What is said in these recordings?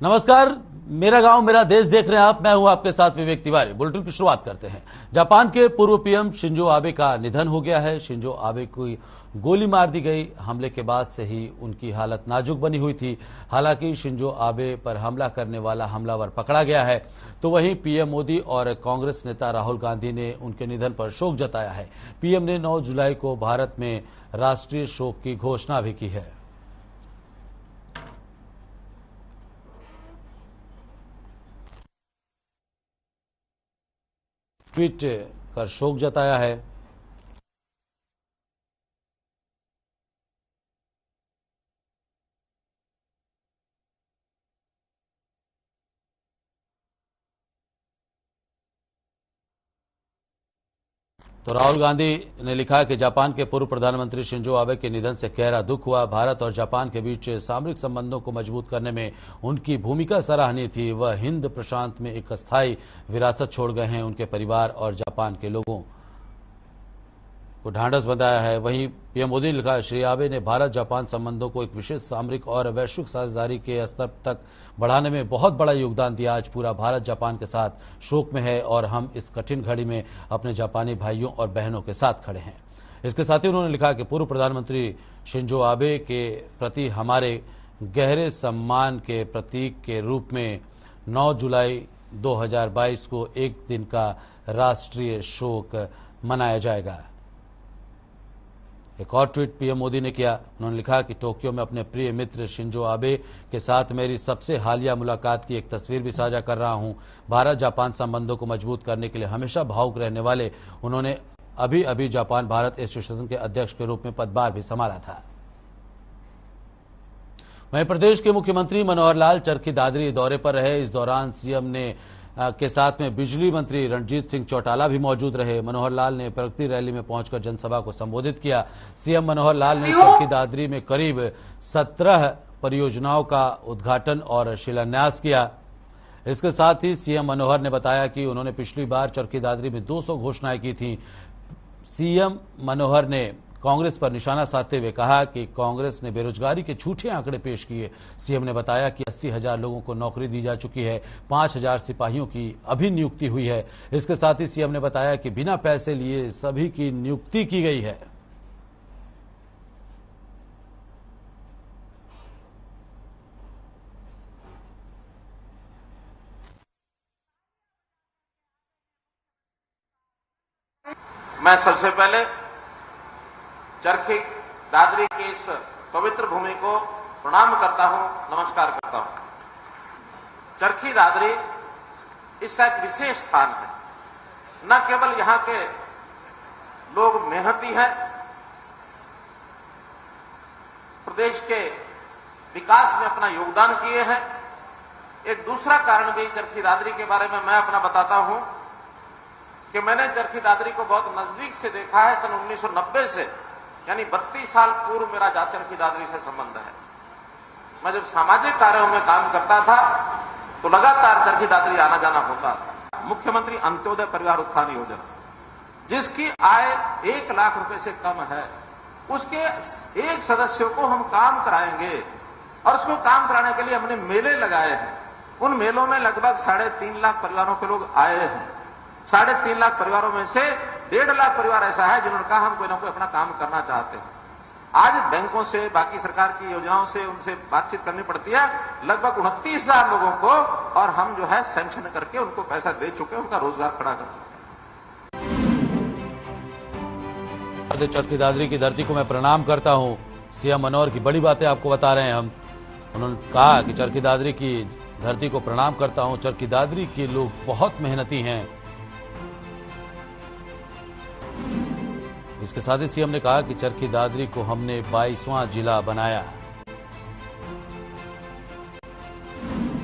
नमस्कार, मेरा गांव मेरा देश देख रहे हैं आप। मैं हूं आपके साथ विवेक तिवारी। बुलेटिन की शुरुआत करते हैं। जापान के पूर्व पीएम शिंजो आबे का निधन हो गया है। शिंजो आबे को गोली मार दी गई। हमले के बाद से ही उनकी हालत नाजुक बनी हुई थी। हालांकि शिंजो आबे पर हमला करने वाला हमलावर पकड़ा गया है। तो वहीं पीएम मोदी और कांग्रेस नेता राहुल गांधी ने उनके निधन पर शोक जताया है। पीएम ने 9 जुलाई को भारत में राष्ट्रीय शोक की घोषणा भी की है। ट्वीट कर शोक जताया है। तो राहुल गांधी ने लिखा कि जापान के पूर्व प्रधानमंत्री शिंजो आबे के निधन से गहरा दुख हुआ। भारत और जापान के बीच सामरिक संबंधों को मजबूत करने में उनकी भूमिका सराहनीय थी। वह हिंद प्रशांत में एक अस्थायी विरासत छोड़ गए हैं। उनके परिवार और जापान के लोगों को ढांढस बंधाया है। वहीं पीएम मोदी ने लिखा, श्री आबे ने भारत जापान संबंधों को एक विशेष सामरिक और वैश्विक साझेदारी के स्तर तक बढ़ाने में बहुत बड़ा योगदान दिया। आज पूरा भारत जापान के साथ शोक में है और हम इस कठिन घड़ी में अपने जापानी भाइयों और बहनों के साथ खड़े हैं। इसके साथ ही उन्होंने लिखा कि पूर्व प्रधानमंत्री शिंजो आबे के प्रति हमारे गहरे सम्मान के प्रतीक के रूप में 9 जुलाई 2022 को एक दिन का राष्ट्रीय शोक मनाया जाएगा। एक और ट्वीट पीएम मोदी ने किया। उन्होंने लिखा कि टोक्यो में अपने प्रिय मित्र शिंजो आबे के साथ मेरी सबसे हालिया मुलाकात की एक तस्वीर भी साझा कर रहा हूं। भारत जापान संबंधों को मजबूत करने के लिए हमेशा भावुक रहने वाले उन्होंने अभी जापान भारत एसोसिएशन के अध्यक्ष के रूप में पदभार भी संभाला था। वहीं प्रदेश के मुख्यमंत्री मनोहर लाल चरखी दादरी दौरे पर रहे। इस दौरान सीएम ने के साथ में बिजली मंत्री रणजीत सिंह चौटाला भी मौजूद रहे। मनोहर लाल ने प्रगति रैली में पहुंचकर जनसभा को संबोधित किया। सीएम मनोहर लाल ने चरखी दादरी में करीब 17 परियोजनाओं का उद्घाटन और शिलान्यास किया। इसके साथ ही सीएम मनोहर ने बताया कि उन्होंने पिछली बार चरखी दादरी में 200 घोषणाएं की थी। सीएम मनोहर ने कांग्रेस पर निशाना साधते हुए कहा कि कांग्रेस ने बेरोजगारी के झूठे आंकड़े पेश किए। सीएम ने बताया कि 80,000 लोगों को नौकरी दी जा चुकी है। 5,000 सिपाहियों की अभी नियुक्ति हुई है। इसके साथ ही सीएम ने बताया कि बिना पैसे लिए सभी की नियुक्ति की गई है। मैं सबसे पहले चरखी दादरी की इस पवित्र भूमि को प्रणाम करता हूं, नमस्कार करता हूं। चरखी दादरी इसका एक विशेष स्थान है। न केवल यहां के लोग मेहनती हैं, प्रदेश के विकास में अपना योगदान किए हैं। एक दूसरा कारण भी चरखी दादरी के बारे में मैं अपना बताता हूं कि मैंने चरखी दादरी को बहुत नजदीक से देखा है। सन 1990 से, यानी 32 साल पूर्व मेरा चरखी दादरी से संबंध है। मैं जब सामाजिक कार्यों में काम करता था तो लगातार चरखी दादरी आना जाना होता था। मुख्यमंत्री अंत्योदय परिवार उत्थान योजना, जिसकी आय 1 लाख रुपए से कम है, उसके एक सदस्य को हम काम कराएंगे और उसको काम कराने के लिए हमने मेले लगाए हैं। उन मेलों में लगभग 3.5 लाख परिवारों के लोग आए हैं। 3.5 लाख परिवारों में से 1.5 लाख परिवार ऐसा है जिन्होंने कहा हम कोई ना कोई अपना काम करना चाहते हैं। आज बैंकों से, बाकी सरकार की योजनाओं से उनसे बातचीत करनी पड़ती है। लगभग 29,000 लोगों को और हम जो है सैंक्शन करके उनको पैसा दे चुके, उनका रोजगार खड़ा कर चुके। चरखी दादरी की धरती को मैं प्रणाम करता हूं। सीएम मनोहर की बड़ी बातें आपको बता रहे हैं हम। उन्होंने कहा कि चरखी दादरी की धरती को प्रणाम करता हूं। चरखी दादरी के लोग बहुत मेहनती हैं। इसके साथ ही सीएम ने कहा कि चरखी दादरी को हमने 22वां जिला बनाया।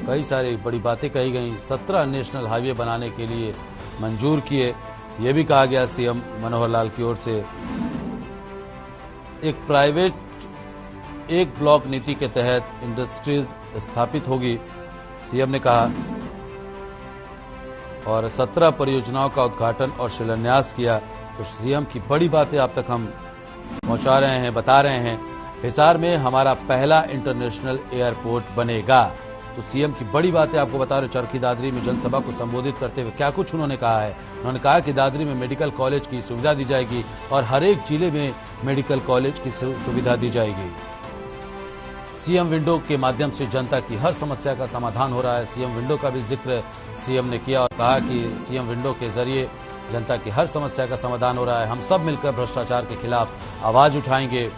कई सारी बड़ी बातें कही गई। 17 नेशनल हाईवे बनाने के लिए मंजूर किए, यह भी कहा गया सीएम मनोहर लाल की ओर से। एक प्राइवेट एक ब्लॉक नीति के तहत इंडस्ट्रीज स्थापित होगी, सीएम ने कहा। और 17 परियोजनाओं का उद्घाटन और शिलान्यास किया। तो सीएम की बड़ी बातें आप तक हम पहुंचा रहे हैं, बता रहे हैं। हिसार में हमारा पहला इंटरनेशनल एयरपोर्ट बनेगा। तो सीएम की बड़ी बात है, आपको बता रहे चरखी दादरी में जनसभा को संबोधित करते हुए क्या कुछ उन्होंने कहा है। उन्होंने कहा कि दादरी में मेडिकल कॉलेज की सुविधा दी जाएगी और हर एक जिले में मेडिकल कॉलेज की सुविधा दी जाएगी। सीएम विंडो के माध्यम से जनता की हर समस्या का समाधान हो रहा है। सीएम विंडो का भी जिक्र सीएम ने किया और कहा कि सीएम विंडो के जरिए जनता की हर समस्या का समाधान हो रहा है। हम सब मिलकर भ्रष्टाचार के खिलाफ आवाज उठाएंगे।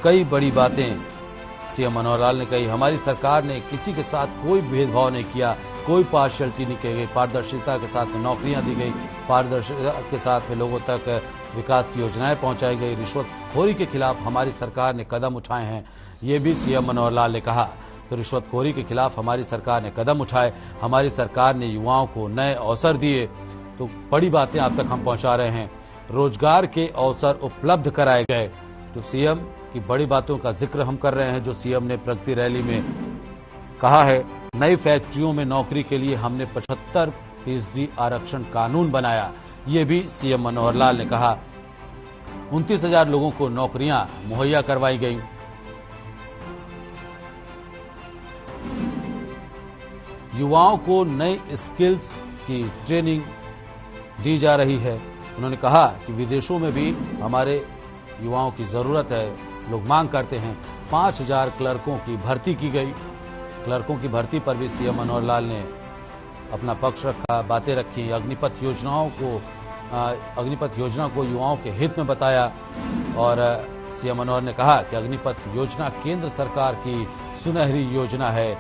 कई बड़ी बातें सीएम मनोहर लाल ने कही। हमारी सरकार ने किसी के साथ कोई भेदभाव नहीं किया, कोई पार्शियलिटी नहीं की गई, पारदर्शिता के साथ नौकरियां दी गई, पारदर्शिता के साथ में लोगों तक विकास की योजनाएं पहुंचाई गई। रिश्वतखोरी के खिलाफ हमारी सरकार ने कदम उठाए हैं, ये भी सीएम मनोहर लाल ने कहा। तो रिश्वतखोरी के खिलाफ हमारी सरकार ने कदम उठाए, हमारी सरकार ने युवाओं को नए अवसर दिए। तो बड़ी बातें आप तक हम पहुंचा रहे हैं। रोजगार के अवसर उपलब्ध कराए गए। तो सीएम की बड़ी बातों का जिक्र हम कर रहे हैं, जो सीएम ने प्रगति रैली में कहा है। नई फैक्ट्रियों में नौकरी के लिए हमने 75% आरक्षण कानून बनाया, ये भी सीएम मनोहर लाल ने कहा। 29,000 लोगों को नौकरियां मुहैया करवाई गई। युवाओं को नई स्किल्स की ट्रेनिंग दी जा रही है। उन्होंने कहा कि विदेशों में भी हमारे युवाओं की जरूरत है, लोग मांग करते हैं। 5,000 क्लर्कों की भर्ती की गई। क्लर्कों की भर्ती पर भी सीएम मनोहर लाल ने अपना पक्ष रखा, बातें रखी। अग्निपथ योजना को युवाओं के हित में बताया और सीएम मनोहर ने कहा कि अग्निपथ योजना केंद्र सरकार की सुनहरी योजना है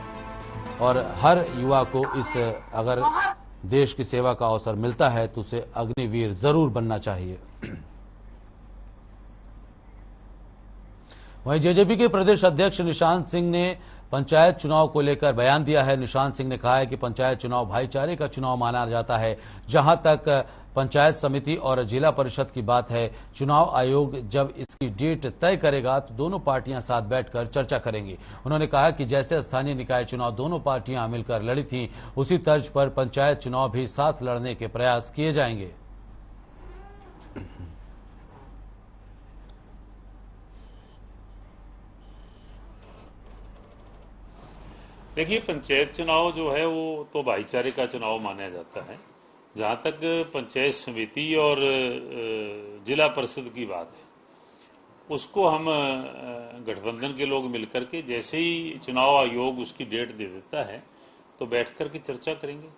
और हर युवा को इस अगर देश की सेवा का अवसर मिलता है तो उसे अग्निवीर जरूर बनना चाहिए। वहीं जेजेपी के प्रदेश अध्यक्ष निशांत सिंह ने पंचायत चुनाव को लेकर बयान दिया है। निशांत सिंह ने कहा है कि पंचायत चुनाव भाईचारे का चुनाव माना जाता है। जहां तक पंचायत समिति और जिला परिषद की बात है, चुनाव आयोग जब इसकी डेट तय करेगा तो दोनों पार्टियां साथ बैठकर चर्चा करेंगी। उन्होंने कहा कि जैसे स्थानीय निकाय चुनाव दोनों पार्टियां मिलकर लड़ी थीं, उसी तर्ज पर पंचायत चुनाव भी साथ लड़ने के प्रयास किए जाएंगे। देखिए, पंचायत चुनाव जो है वो तो भाईचारे का चुनाव माना जाता है। जहाँ तक पंचायत समिति और जिला परिषद की बात है, उसको हम गठबंधन के लोग मिलकर के जैसे ही चुनाव आयोग उसकी डेट दे देता है तो बैठ कर के चर्चा करेंगे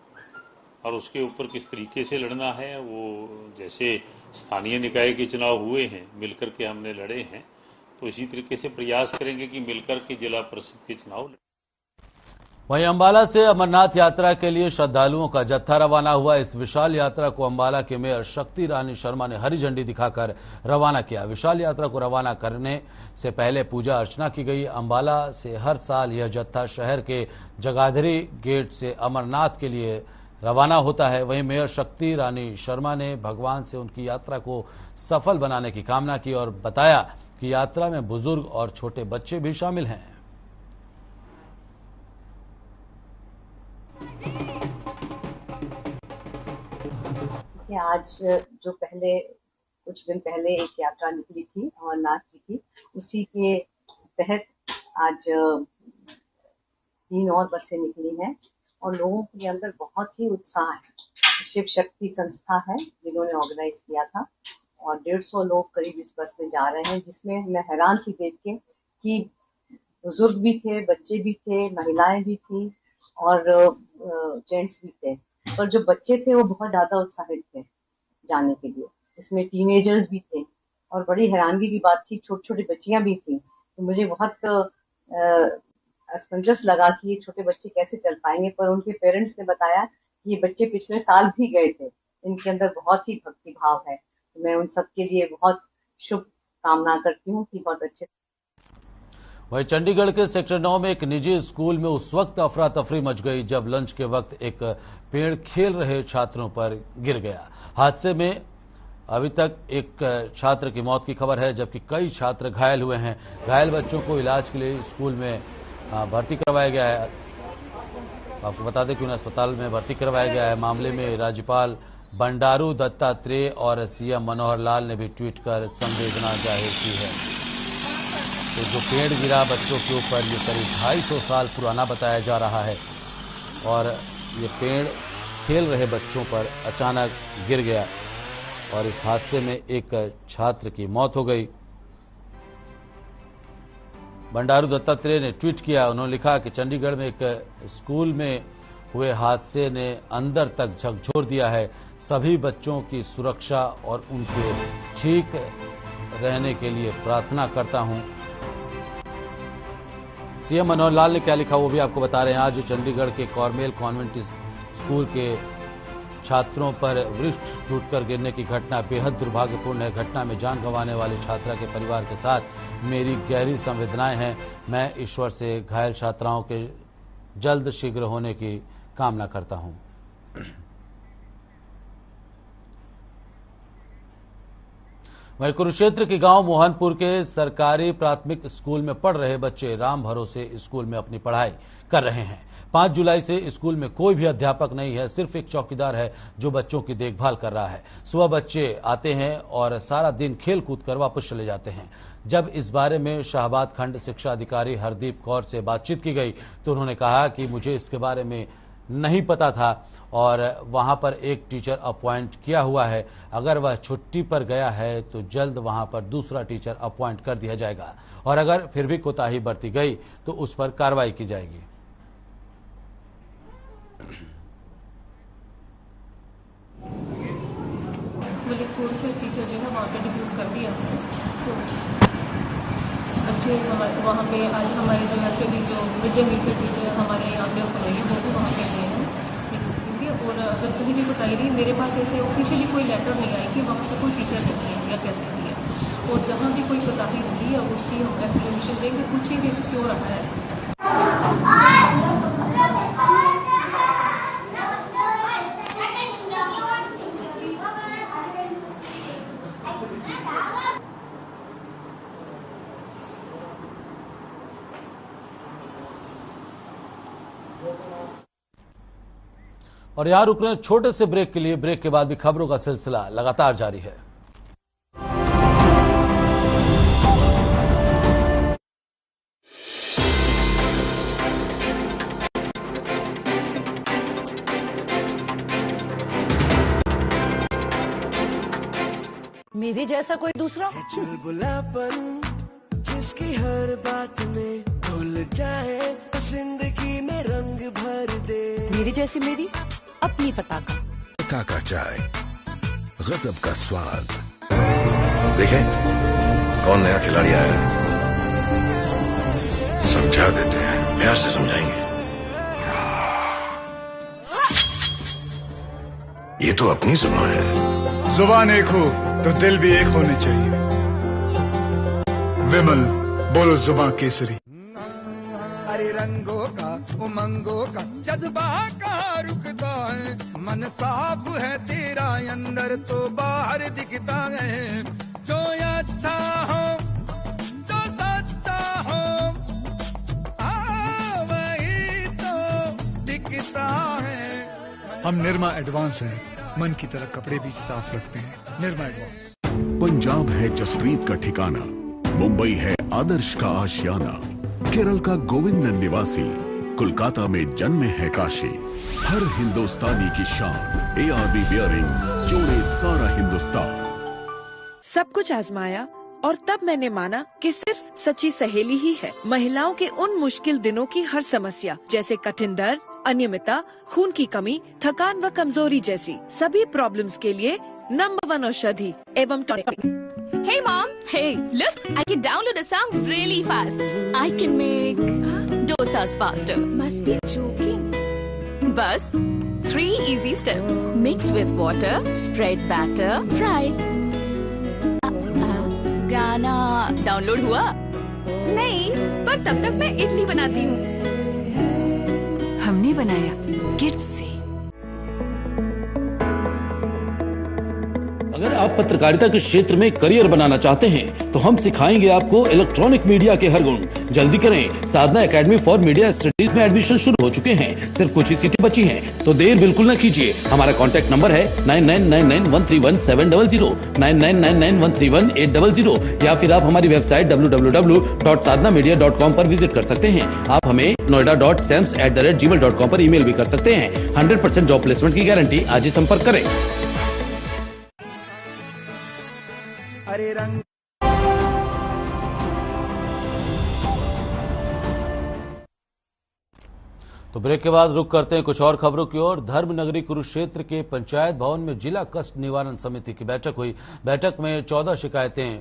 और उसके ऊपर किस तरीके से लड़ना है। वो जैसे स्थानीय निकाय के चुनाव हुए हैं, मिलकर के हमने लड़े हैं, तो इसी तरीके से प्रयास करेंगे कि मिलकर के जिला परिषद के चुनाव। वहीं अंबाला से अमरनाथ यात्रा के लिए श्रद्धालुओं का जत्था रवाना हुआ। इस विशाल यात्रा को अंबाला के मेयर शक्ति रानी शर्मा ने हरी झंडी दिखाकर रवाना किया। विशाल यात्रा को रवाना करने से पहले पूजा अर्चना की गई। अंबाला से हर साल यह जत्था शहर के जगाधरी गेट से अमरनाथ के लिए रवाना होता है। वहीं मेयर शक्ति रानी शर्मा ने भगवान से उनकी यात्रा को सफल बनाने की कामना की और बताया कि यात्रा में बुजुर्ग और छोटे बच्चे भी शामिल हैं। आज जो कुछ दिन पहले एक यात्रा निकली थी अमरनाथ जी की, उसी के तहत आज 3 और बसें निकली हैं और लोगों के अंदर बहुत ही उत्साह है। शिव शक्ति संस्था है जिन्होंने ऑर्गेनाइज किया था और 150 लोग करीब इस बस में जा रहे हैं, जिसमें मैं हैरान थी देख के कि बुजुर्ग भी थे, बच्चे भी थे, महिलाएं भी थी और जेंट्स भी थे। पर जो बच्चे थे वो बहुत ज्यादा उत्साहित थे जाने के लिए। इसमें टीनेजर्स भी थे और बड़ी हैरानगी की बात थी, छोटी छोटी बच्चियां भी थी। तो मुझे बहुत असमंजस लगा कि ये छोटे बच्चे कैसे चल पाएंगे, पर उनके पेरेंट्स ने बताया कि ये बच्चे पिछले साल भी गए थे, इनके अंदर बहुत ही भक्ति भाव है। तो मैं उन सब के लिए बहुत शुभ कामना करती हूँ कि बहुत अच्छे। वहीं चंडीगढ़ के सेक्टर 9 में एक निजी स्कूल में उस वक्त अफरा तफरी मच गई जब लंच के वक्त एक पेड़ खेल रहे छात्रों पर गिर गया। हादसे में अभी तक एक छात्र की मौत की खबर है, जबकि कई छात्र घायल हुए हैं। घायल बच्चों को इलाज के लिए स्कूल में भर्ती करवाया गया है। आपको बता दें कि उन्हें अस्पताल में भर्ती करवाया गया है। मामले में राज्यपाल बंडारू दत्तात्रेय और सीएम मनोहर लाल ने भी ट्वीट कर संवेदना जाहिर की है। तो जो पेड़ गिरा बच्चों के ऊपर, ये करीब 250 साल पुराना बताया जा रहा है और ये पेड़ खेल रहे बच्चों पर अचानक गिर गया और इस हादसे में एक छात्र की मौत हो गई। बंडारू दत्तात्रेय ने ट्वीट किया, उन्होंने लिखा कि चंडीगढ़ में एक स्कूल में हुए हादसे ने अंदर तक झकझोर दिया है। सभी बच्चों की सुरक्षा और उनके ठीक रहने के लिए प्रार्थना करता हूं। सीएम मनोहर लाल ने क्या लिखा वो भी आपको बता रहे हैं। आज चंडीगढ़ के कॉर्मेल कॉन्वेंट स्कूल के छात्रों पर वृक्ष टूटकर गिरने की घटना बेहद दुर्भाग्यपूर्ण है। घटना में जान गंवाने वाले छात्रा के परिवार के साथ मेरी गहरी संवेदनाएं हैं। मैं ईश्वर से घायल छात्राओं के जल्द शीघ्र होने की कामना करता हूं। वहीं कुरुक्षेत्र के गांव मोहनपुर के सरकारी प्राथमिक स्कूल में पढ़ रहे बच्चे राम भरोसे स्कूल में अपनी पढ़ाई कर रहे हैं। 5 जुलाई से स्कूल में कोई भी अध्यापक नहीं है, सिर्फ एक चौकीदार है जो बच्चों की देखभाल कर रहा है। सुबह बच्चे आते हैं और सारा दिन खेल कूद कर वापस चले जाते हैं। जब इस बारे में शाहबाद खंड शिक्षा अधिकारी हरदीप कौर से बातचीत की गई तो उन्होंने कहा कि मुझे इसके बारे में नहीं पता था और वहां पर एक टीचर अपॉइंट किया हुआ है। अगर वह छुट्टी पर गया है तो जल्द वहां पर दूसरा टीचर अपॉइंट कर दिया जाएगा और अगर फिर भी कोताही बरती गई तो उस पर कार्रवाई की जाएगी। बोले थोड़ी सी टीचर जो है वहाँ पे डिप्यूट कर दिया तो बच्चे वहाँ पे आज हमारे जो ऐसे भी जो मिड डे मील के टीचर हमारे यहाँ पे पढ़ाई वो भी वहाँ पे गए हैं। और अगर कहीं भी बताई रही मेरे पास ऐसे ऑफिशियली कोई लेटर नहीं आई कि वहाँ पे कोई टीचर नहीं है या कैसे भी है। और जहाँ भी कोई कोताही होगी या उसकी हम एक्सप्लेनेशन देंगे, पूछेंगे क्यों रहा है ऐसा। और यहां रुक रहे हैं छोटे से ब्रेक के लिए। ब्रेक के बाद भी खबरों का सिलसिला लगातार जारी है। मेरे जैसा कोई दूसरा चुलबुलापन जिसकी हर बात में घुल जाए, जिंदगी में रंग भर दे। मेरी जैसी मेरी अपनी पताका चाय, गजब का स्वाद। देखें कौन नया खिलाड़ी आया है, समझा देते हैं, प्यार से समझाएंगे। ये तो अपनी जुबान है। जुबान एक हो तो दिल भी एक होने चाहिए। विमल बोलो जुबान केसरी। हरे रंगों का उमंगों का जज्बा कहाँ रुकता है, मन साफ है तेरा अंदर तो बाहर दिखता है। जो अच्छा हो जो सच्चा हो वही तो दिखता है। हम निरमा एडवांस हैं, मन की तरह कपड़े भी साफ रखते हैं। निरमा एडवांस। पंजाब है जसप्रीत का ठिकाना, मुंबई है आदर्श का आशियाना, केरल का गोविंदन निवासी, कोलकाता में जन्मे है काशी। हर हिंदुस्तानी की शान, ARB बियरिंग्स जोड़े सारा हिंदुस्तान। सब कुछ आजमाया और तब मैंने माना कि सिर्फ सच्ची सहेली ही है महिलाओं के उन मुश्किल दिनों की हर समस्या, जैसे कठिन दर्द, अनियमितता, खून की कमी, थकान व कमजोरी जैसी सभी प्रॉब्लम्स के लिए नंबर 1 औषधि एवं tonic. Hey mom, hey, look, I can download a song really fast. I can make dosas faster. Must be joking. Bus, 3 easy steps. Mix with water, spread batter, fry. गाना download हुआ? नहीं, पर तब तक मैं इडली बनाती हूँ। हमने बनाया किड्स से। अगर आप पत्रकारिता के क्षेत्र में करियर बनाना चाहते हैं तो हम सिखाएंगे आपको इलेक्ट्रॉनिक मीडिया के हर गुण। जल्दी करें, साधना एकेडमी फॉर मीडिया स्टडीज में एडमिशन शुरू हो चुके हैं। सिर्फ कुछ ही सीटें बची हैं, तो देर बिल्कुल न कीजिए। हमारा कॉन्टैक्ट नंबर है 9999131700, 9999131800, या फिर आप हमारी वेबसाइट www.sadhnamedia.com पर विजिट कर सकते हैं। आप हमें noida.sams@gmail.com पर ईमेल भी कर सकते हैं। 100% जॉब प्लेसमेंट की गारंटी। आज ही संपर्क करें। अरे रंग तो ब्रेक के बाद रुक करते हैं कुछ और खबरों की ओर। धर्मनगरी कुरुक्षेत्र के पंचायत भवन में जिला कष्ट निवारण समिति की बैठक हुई। बैठक में 14 शिकायतें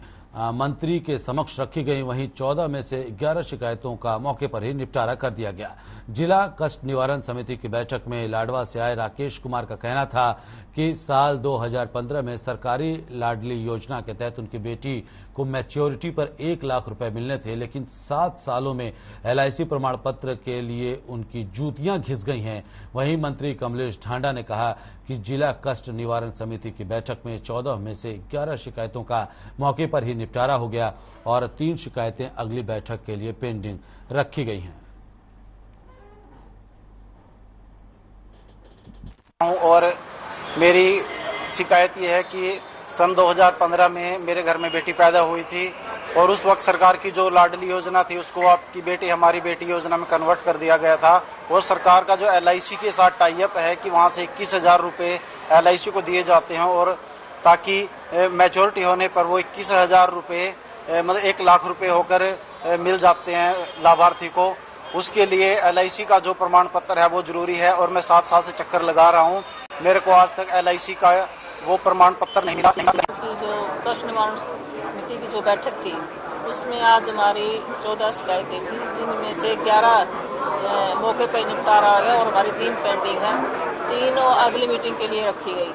मंत्री के समक्ष रखी गई। वहीं 14 में से 11 शिकायतों का मौके पर ही निपटारा कर दिया गया। जिला कष्ट निवारण समिति की बैठक में लाडवा से आए राकेश कुमार का कहना था कि साल 2015 में सरकारी लाडली योजना के तहत उनकी बेटी को मैच्योरिटी पर 1 लाख रुपए मिलने थे, लेकिन 7 सालों में LIC प्रमाण पत्र के लिए उनकी जूतियां घिस गई हैं। वहीं मंत्री कमलेश ढांडा ने कहा कि जिला कष्ट निवारण समिति की बैठक में 14 में से 11 शिकायतों का मौके पर ही निपटारा हो गया और 3 शिकायतें अगली बैठक के लिए पेंडिंग रखी गई हैं। और मेरी शिकायत यह है कि सन 2015 में मेरे घर में बेटी पैदा हुई थी और उस वक्त सरकार की जो लाडली योजना थी उसको आपकी बेटी हमारी बेटी योजना में कन्वर्ट कर दिया गया था। और सरकार का जो LIC के साथ टाइप है कि वहाँ से 21,000 रुपये LIC को दिए जाते हैं और ताकि मैच्योरिटी होने पर वो 21,000 रुपये मतलब 1 लाख रुपये होकर मिल जाते हैं लाभार्थी को। उसके लिए LIC का जो प्रमाण पत्र है वो जरूरी है और मैं 7 साल से चक्कर लगा रहा हूँ, मेरे को आज तक LIC का वो प्रमाण पत्र नहीं मिला। जो कष्ट निवारण समिति की जो बैठक थी उसमें आज हमारी 14 शिकायतें थी, जिनमें से 11 मौके पर निपटारा हो गया और हमारी 3 पेंडिंग है। 3 अगली मीटिंग के लिए रखी गई।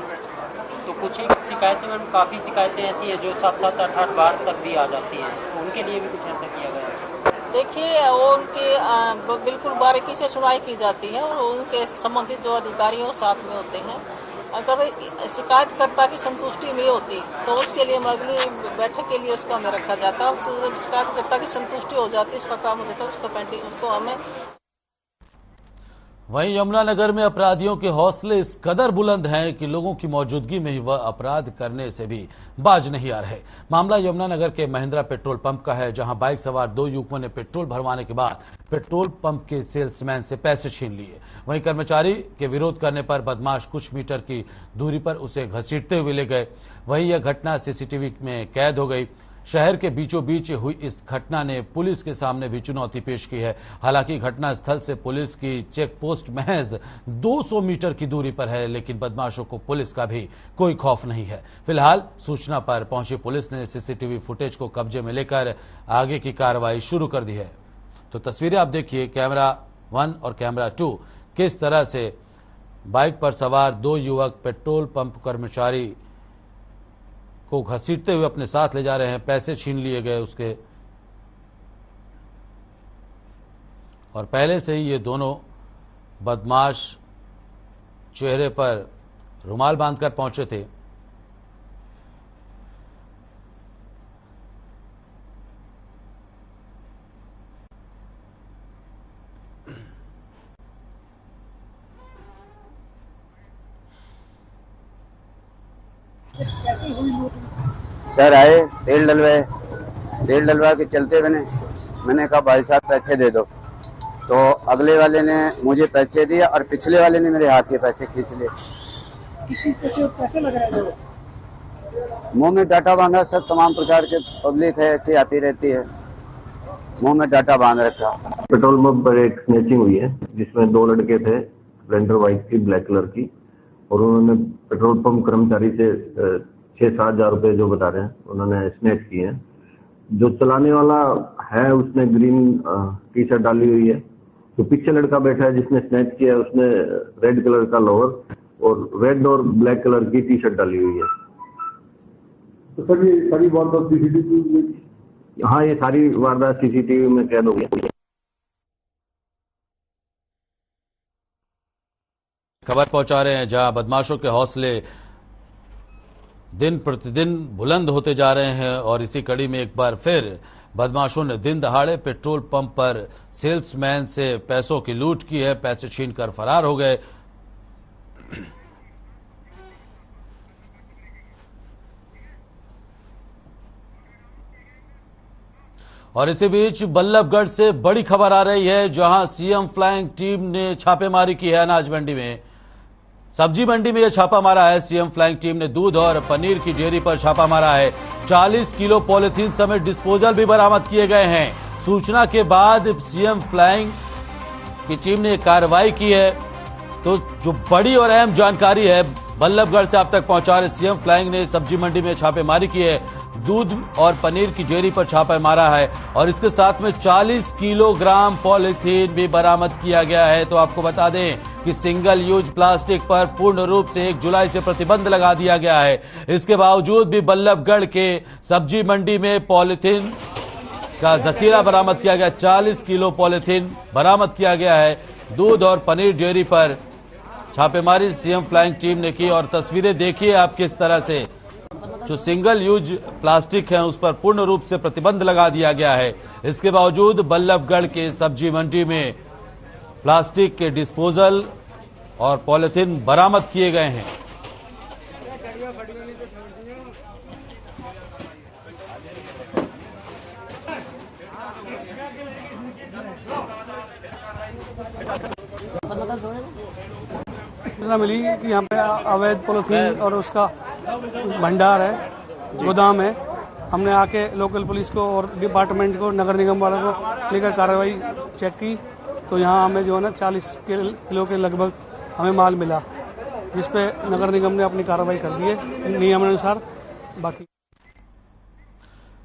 तो कुछ शिकायतें में काफ़ी शिकायतें ऐसी है जो 7-7, 8-8 बार तक भी आ जाती हैं, तो उनके लिए भी कुछ ऐसा किया गया है? देखिए, वो उनकी बिल्कुल बारीकी से सुनवाई की जाती है और उनके संबंधित जो अधिकारी हैं वो साथ में होते हैं। अगर शिकायतकर्ता की संतुष्टि नहीं होती तो उसके लिए अगली बैठक के लिए उसको हमें रखा जाता है। शिकायतकर्ता की संतुष्टि हो जाती है, उसका काम हो जाता है, उसको पेंडिंग उसको हमें। वहीं यमुनानगर में अपराधियों के हौसले इस कदर बुलंद हैं कि लोगों की मौजूदगी में ही वह अपराध करने से भी बाज नहीं आ रहे। मामला यमुनानगर के महिंद्रा पेट्रोल पंप का है, जहां बाइक सवार 2 युवकों ने पेट्रोल भरवाने के बाद पेट्रोल पंप के सेल्समैन से पैसे छीन लिए। वहीं कर्मचारी के विरोध करने पर बदमाश कुछ मीटर की दूरी पर उसे घसीटते हुए ले गए। वहीं यह घटना CCTV में कैद हो गई। शहर के बीचों बीच हुई इस घटना ने पुलिस के सामने भी चुनौती पेश की है। हालांकि घटनास्थल से पुलिस की चेक पोस्ट महज 200 मीटर की दूरी पर है, लेकिन बदमाशों को पुलिस का भी कोई खौफ नहीं है। फिलहाल सूचना पर पहुंची पुलिस ने CCTV फुटेज को कब्जे में लेकर आगे की कार्रवाई शुरू कर दी है। तो तस्वीरें आप देखिए, कैमरा 1 और कैमरा 2 किस तरह से बाइक पर सवार 2 युवक पेट्रोल पंप कर्मचारी को घसीटते हुए अपने साथ ले जा रहे हैं। पैसे छीन लिए गए उसके, और पहले से ही ये दोनों बदमाश चेहरे पर रुमाल बांधकर पहुंचे थे। सर आए, तेल डलवा के चलते मैंने कहा भाई साहब पैसे दे दो, तो अगले वाले ने मुझे पैसे दिए और पिछले वाले ने मेरे हाथ के पैसे खींच लिए। पैसे लग रहे हैं? मुंह में डाटा बांधा। सब तमाम प्रकार के पब्लिक है, ऐसी आती रहती है, मुंह में डाटा बांध रखा। पेट्रोल पंप पर एक स्नैचिंग हुई है जिसमें 2 लड़के थे, स्प्लेंडर बाइक की ब्लैक कलर की, और उन्होंने पेट्रोल पंप कर्मचारी से 6-7 हजार रुपए जो बता रहे हैं उन्होंने स्नैच किए हैं। जो चलाने वाला है उसने ग्रीन टी-शर्ट डाली हुई है, तो पीछे लड़का बैठा है जिसने स्नैच किया उसने रेड कलर का लोअर और रेड और ब्लैक कलर की टी-शर्ट डाली हुई है। तो सर ये सारी वारदात CCTV? हाँ, ये सारी वारदात CCTV में कैद हो गई। खबर पहुंचा रहे हैं जहां बदमाशों के हौसले दिन प्रतिदिन बुलंद होते जा रहे हैं और इसी कड़ी में एक बार फिर बदमाशों ने दिन दहाड़े पेट्रोल पंप पर सेल्समैन से पैसों की लूट की है। पैसे छीनकर फरार हो गए। और इसी बीच बल्लभगढ़ से बड़ी खबर आ रही है, जहां सीएम फ्लाइंग टीम ने छापेमारी की है अनाज मंडी में। सब्जी मंडी में यह छापा मारा है। सीएम फ्लाइंग टीम ने दूध और पनीर की डेयरी पर छापा मारा है। 40 किलो पॉलिथीन समेत डिस्पोजल भी बरामद किए गए हैं। सूचना के बाद सीएम फ्लाइंग की टीम ने कार्रवाई की है। तो जो बड़ी और अहम जानकारी है बल्लभगढ़ से आप तक पहुंचा रहे सीएम फ्लाइंग ने सब्जी मंडी में छापेमारी की है। दूध और पनीर की डेयरी पर छापा मारा है और इसके साथ में 40 किलोग्राम पॉलिथीन भी बरामद किया गया है। तो आपको बता दें कि सिंगल यूज प्लास्टिक पर पूर्ण रूप से 1 जुलाई से प्रतिबंध लगा दिया गया है। इसके बावजूद भी बल्लभगढ़ के सब्जी मंडी में पॉलिथीन का जखीरा बरामद किया गया। 40 किलो पॉलिथीन बरामद किया गया है। दूध और पनीर डेयरी पर छापेमारी सीएम फ्लाइंग टीम ने की और तस्वीरें देखिए आप किस तरह से जो सिंगल यूज प्लास्टिक है उस पर पूर्ण रूप से प्रतिबंध लगा दिया गया है। इसके बावजूद बल्लभगढ़ के सब्जी मंडी में प्लास्टिक के डिस्पोजल और पॉलिथीन बरामद किए गए हैं। सूचना मिली कि यहाँ पे अवैध पॉलिथीन और उसका भंडार है, गोदाम है। हमने आके लोकल पुलिस को और डिपार्टमेंट को, नगर निगम वालों को लेकर कार्रवाई चेक की तो यहाँ हमें जो है ना 40 किलो के लगभग हमें माल मिला, जिस पे नगर निगम ने अपनी कार्रवाई कर दी है नियमानुसार। बाकी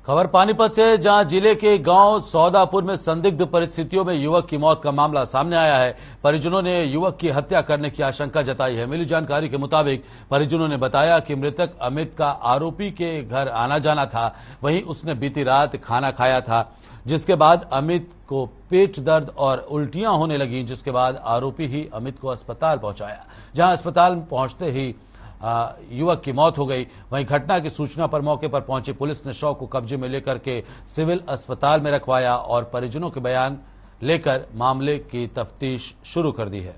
खबर पानीपत से, जहां जिले के गांव सौदापुर में संदिग्ध परिस्थितियों में युवक की मौत का मामला सामने आया है। परिजनों ने युवक की हत्या करने की आशंका जताई है। मिली जानकारी के मुताबिक परिजनों ने बताया कि मृतक अमित का आरोपी के घर आना जाना था। वहीं उसने बीती रात खाना खाया था, जिसके बाद अमित को पेट दर्द और उल्टियां होने लगी, जिसके बाद आरोपी ही अमित को अस्पताल पहुंचाया। जहां अस्पताल पहुंचते ही युवक की मौत हो गई। वहीं घटना की सूचना पर मौके पर पहुंची पुलिस ने शव को कब्जे में लेकर के सिविल अस्पताल में रखवाया और परिजनों के बयान लेकर मामले की तफ्तीश शुरू कर दी है।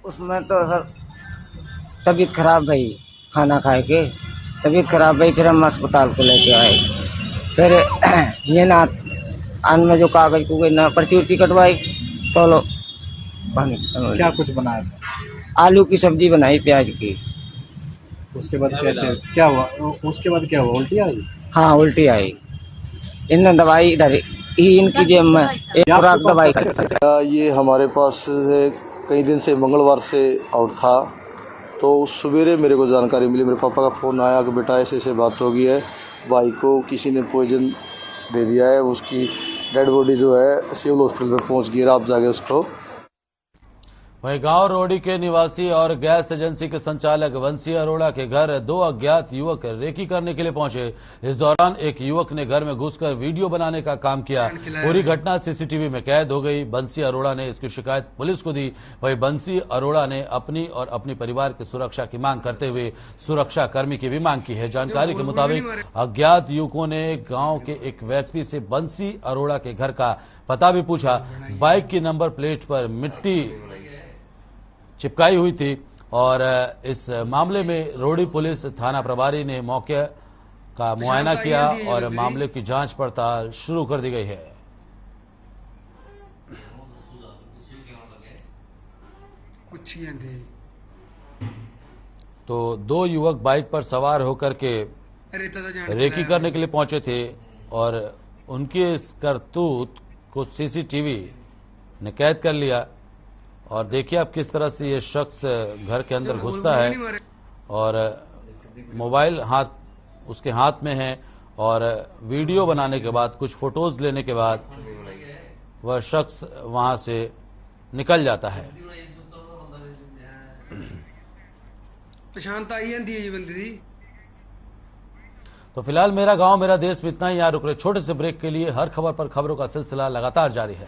उसमें तो सर तबीयत खराब भई, खाना खाए के तबीयत खराब भई, फिर हम अस्पताल को लेके आए। फिर ये ना आन में जो कागज को ना पर्ची उर्ची कटवाई तो लो पानी। क्या कुछ बनाया? आलू की सब्जी बनाई प्याज की। उसके बाद कैसे क्या हुआ? उसके बाद क्या हुआ? उल्टी आई? हाँ उल्टी आई। इनने दवाई इधर ही इनकी जेब में एक खुराक दवाई। ये हमारे पास कई दिन से मंगलवार से आउट था, तो सवेरे मेरे को जानकारी मिली, मेरे पापा का फ़ोन आया कि बेटा ऐसे ऐसे बात हो गई है, भाई को किसी ने पॉइजन दे दिया है, उसकी डेड बॉडी जो है सिविल हॉस्पिटल में पहुंच गई है, आप जाके उसको। वहीं गांव रोडी के निवासी और गैस एजेंसी के संचालक वंशी अरोड़ा के घर 2 अज्ञात युवक रेकी करने के लिए पहुंचे। इस दौरान एक युवक ने घर में घुसकर वीडियो बनाने का काम किया। पूरी घटना सीसीटीवी में कैद हो गई। बंसी अरोड़ा ने इसकी शिकायत पुलिस को दी। वहीं बंसी अरोड़ा ने अपनी और अपने परिवार की सुरक्षा की मांग करते हुए सुरक्षा कर्मी की भी मांग की है। जानकारी के मुताबिक अज्ञात युवकों ने गाँव के एक व्यक्ति से बंसी अरोड़ा के घर का पता भी पूछा। बाइक की नंबर प्लेट पर मिट्टी चिपकाई हुई थी और इस मामले में रोडी पुलिस थाना प्रभारी ने मौके का मुआयना किया और मामले की जांच पड़ताल शुरू कर दी गई है। तो 2 युवक बाइक पर सवार होकर के रेकी करने के लिए पहुंचे थे और उनके इस करतूत को सीसीटीवी ने कैद कर लिया। और देखिए आप किस तरह से ये शख्स घर के अंदर घुसता है और मोबाइल उसके हाथ में है और वीडियो बनाने के बाद, कुछ फोटोज लेने के बाद वह शख्स वहां से निकल जाता है। तो फिलहाल मेरा गांव मेरा देश में इतना ही। यहाँ रुक रहे छोटे से ब्रेक के लिए हर खबर पर खबरों का सिलसिला लगातार जारी है।